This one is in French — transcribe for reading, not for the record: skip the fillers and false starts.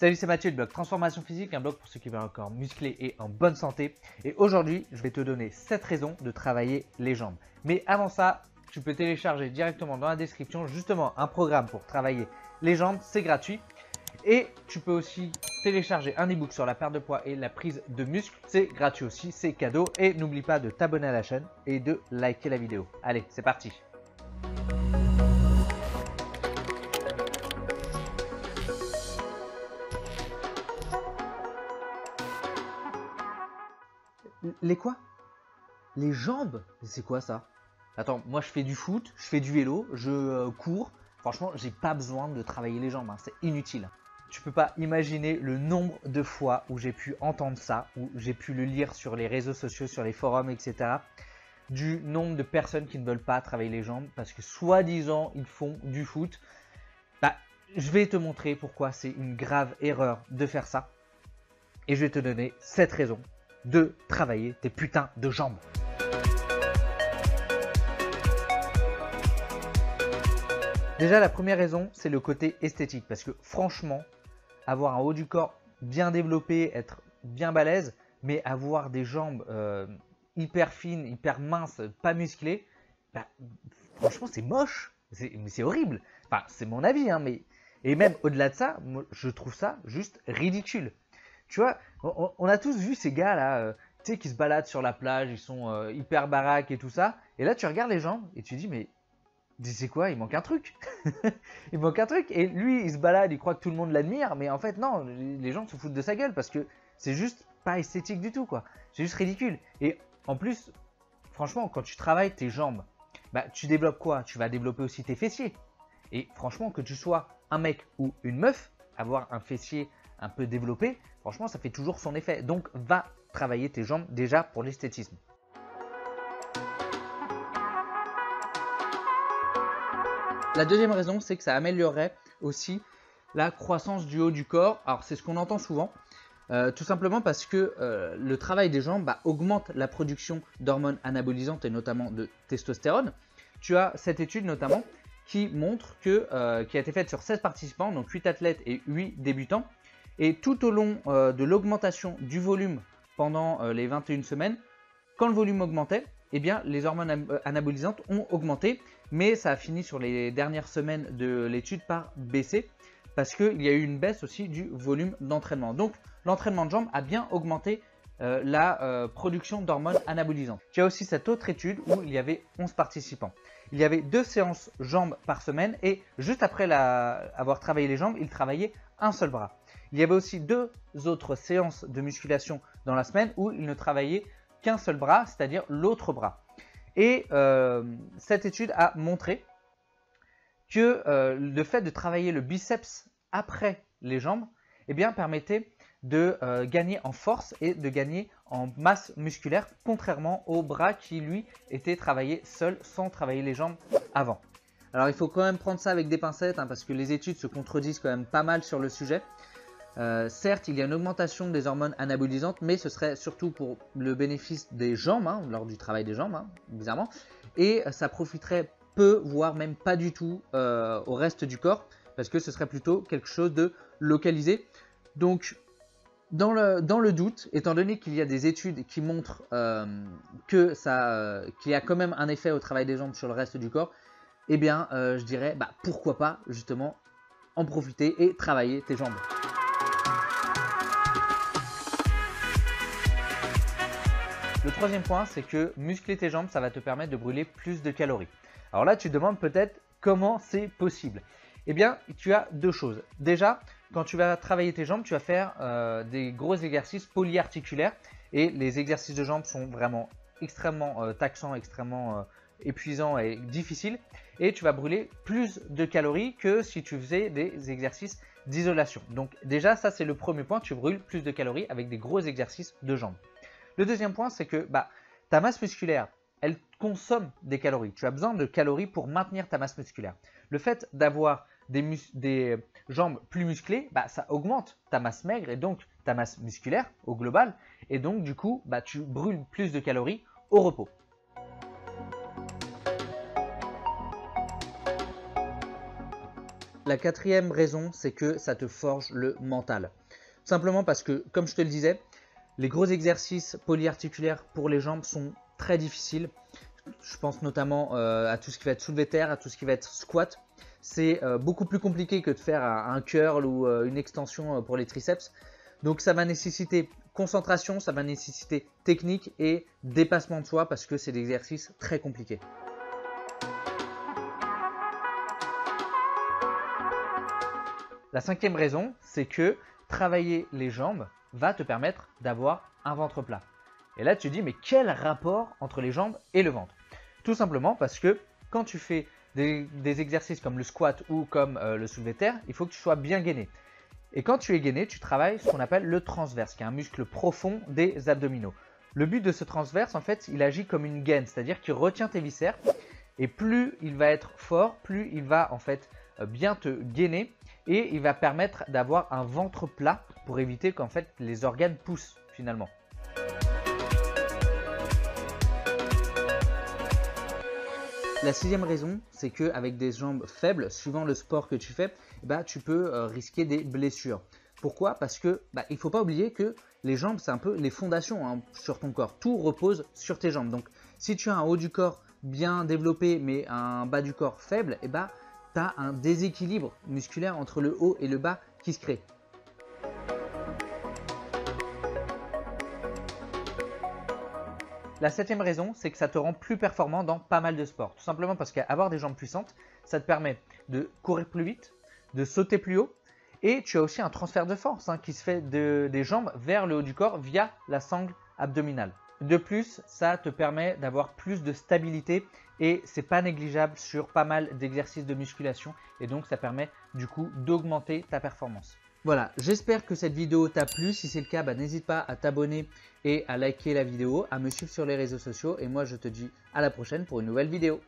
Salut, c'est Mathieu du blog Transformation Physique, un blog pour ceux qui veulent un corps musclé et en bonne santé. Et aujourd'hui, je vais te donner 7 raisons de travailler les jambes. Mais avant ça, tu peux télécharger directement dans la description justement un programme pour travailler les jambes, c'est gratuit. Et tu peux aussi télécharger un ebook sur la perte de poids et la prise de muscle, c'est gratuit aussi, c'est cadeau. Et n'oublie pas de t'abonner à la chaîne et de liker la vidéo. Allez, c'est parti! Les quoi? Les jambes? C'est quoi ça? Attends, moi je fais du foot, je fais du vélo, je cours. Franchement, j'ai pas besoin de travailler les jambes, hein, c'est inutile. Tu peux pas imaginer le nombre de fois où j'ai pu entendre ça, où j'ai pu le lire sur les réseaux sociaux, sur les forums, etc. Du nombre de personnes qui ne veulent pas travailler les jambes parce que soi-disant ils font du foot. Bah, je vais te montrer pourquoi c'est une grave erreur de faire ça. Et je vais te donner 7 raisons de travailler tes putains de jambes. Déjà, la première raison, c'est le côté esthétique. Parce que franchement, avoir un haut du corps bien développé, être bien balèze, mais avoir des jambes hyper fines, hyper minces, pas musclées, bah, franchement, c'est moche. C'est horrible. Enfin, c'est mon avis, hein, mais... Et même au-delà de ça, moi, je trouve ça juste ridicule. Tu vois, on a tous vu ces gars là, tu sais, qui se baladent sur la plage, ils sont hyper baraques et tout ça. Et là, tu regardes les jambes et tu dis, mais c'est quoi? Il manque un truc. Il manque un truc. Et lui, il se balade, il croit que tout le monde l'admire. Mais en fait, non, les gens se foutent de sa gueule parce que c'est juste pas esthétique du tout, quoi. C'est juste ridicule. Et en plus, franchement, quand tu travailles tes jambes, bah, tu développes quoi? Tu vas développer aussi tes fessiers. Et franchement, que tu sois un mec ou une meuf, avoir un fessier un peu développé, franchement, ça fait toujours son effet. Donc, va travailler tes jambes déjà pour l'esthétisme. La deuxième raison, c'est que ça améliorerait aussi la croissance du haut du corps. Alors, c'est ce qu'on entend souvent, tout simplement parce que le travail des jambes augmente la production d'hormones anabolisantes et notamment de testostérone. Tu as cette étude notamment qui montre que, qui a été faite sur 16 participants, donc 8 athlètes et 8 débutants. Et tout au long de l'augmentation du volume pendant les 21 semaines, quand le volume augmentait, eh bien, les hormones anabolisantes ont augmenté, mais ça a fini sur les dernières semaines de l'étude par baisser parce qu'il y a eu une baisse aussi du volume d'entraînement. Donc, l'entraînement de jambes a bien augmenté la production d'hormones anabolisantes. Tu as aussi cette autre étude où il y avait 11 participants. Il y avait 2 séances jambes par semaine et juste après avoir travaillé les jambes, ils travaillaient un seul bras. Il y avait aussi 2 autres séances de musculation dans la semaine où ils ne travaillaient qu'un seul bras, c'est-à-dire l'autre bras. Et cette étude a montré que le fait de travailler le biceps après les jambes, eh bien, permettait de gagner en force et de gagner en masse musculaire, contrairement au bras qui, lui, était travaillé seul sans travailler les jambes avant. Alors, il faut quand même prendre ça avec des pincettes hein, parce que les études se contredisent quand même pas mal sur le sujet. Certes, il y a une augmentation des hormones anabolisantes, mais ce serait surtout pour le bénéfice des jambes, hein, lors du travail des jambes, hein, bizarrement. Et ça profiterait peu, voire même pas du tout au reste du corps, parce que ce serait plutôt quelque chose de localisé. Donc, dans le doute, étant donné qu'il y a des études qui montrent qu'il y a quand même un effet au travail des jambes sur le reste du corps, eh bien, je dirais, pourquoi pas justement en profiter et travailler tes jambes. Le troisième point, c'est que muscler tes jambes, ça va te permettre de brûler plus de calories. Alors là, tu te demandes peut-être comment c'est possible. Eh bien, tu as 2 choses. Déjà, quand tu vas travailler tes jambes, tu vas faire des gros exercices polyarticulaires. Et les exercices de jambes sont vraiment extrêmement taxants, extrêmement épuisants et difficiles. Et tu vas brûler plus de calories que si tu faisais des exercices d'isolation. Donc déjà, ça c'est le premier point, tu brûles plus de calories avec des gros exercices de jambes. Le deuxième point, c'est que ta masse musculaire, elle consomme des calories. Tu as besoin de calories pour maintenir ta masse musculaire. Le fait d'avoir des jambes plus musclées, ça augmente ta masse maigre et donc ta masse musculaire au global. Et donc du coup, tu brûles plus de calories au repos. La quatrième raison, c'est que ça te forge le mental. Simplement parce que, comme je te le disais, les gros exercices polyarticulaires pour les jambes sont très difficiles. Je pense notamment à tout ce qui va être soulevé de terre, à tout ce qui va être squat. C'est beaucoup plus compliqué que de faire un curl ou une extension pour les triceps. Donc ça va nécessiter concentration, ça va nécessiter technique et dépassement de soi parce que c'est des exercices très compliqués. La cinquième raison, c'est que travailler les jambes va te permettre d'avoir un ventre plat. Et là, tu te dis, mais quel rapport entre les jambes et le ventre? Tout simplement parce que quand tu fais des exercices comme le squat ou comme le soulevé de terre, il faut que tu sois bien gainé. Et quand tu es gainé, tu travailles ce qu'on appelle le transverse, qui est un muscle profond des abdominaux. Le but de ce transverse, en fait, il agit comme une gaine, c'est-à-dire qu'il retient tes viscères. Et plus il va être fort, plus il va en fait bien te gainer et il va permettre d'avoir un ventre plat pour éviter qu'en fait les organes poussent finalement. La sixième raison, c'est qu'avec des jambes faibles, suivant le sport que tu fais, tu peux risquer des blessures. Pourquoi? Parce que il ne faut pas oublier que les jambes, c'est un peu les fondations sur ton corps. Tout repose sur tes jambes. Donc, si tu as un haut du corps bien développé, mais un bas du corps faible, tu as un déséquilibre musculaire entre le haut et le bas qui se crée. La septième raison, c'est que ça te rend plus performant dans pas mal de sports. Tout simplement parce qu'avoir des jambes puissantes, ça te permet de courir plus vite, de sauter plus haut. Et tu as aussi un transfert de force qui se fait des jambes vers le haut du corps via la sangle abdominale. De plus, ça te permet d'avoir plus de stabilité et c'est pas négligeable sur pas mal d'exercices de musculation. Et donc, ça permet du coup d'augmenter ta performance. Voilà, j'espère que cette vidéo t'a plu. Si c'est le cas, n'hésite pas à t'abonner et à liker la vidéo, à me suivre sur les réseaux sociaux. Et moi, je te dis à la prochaine pour une nouvelle vidéo.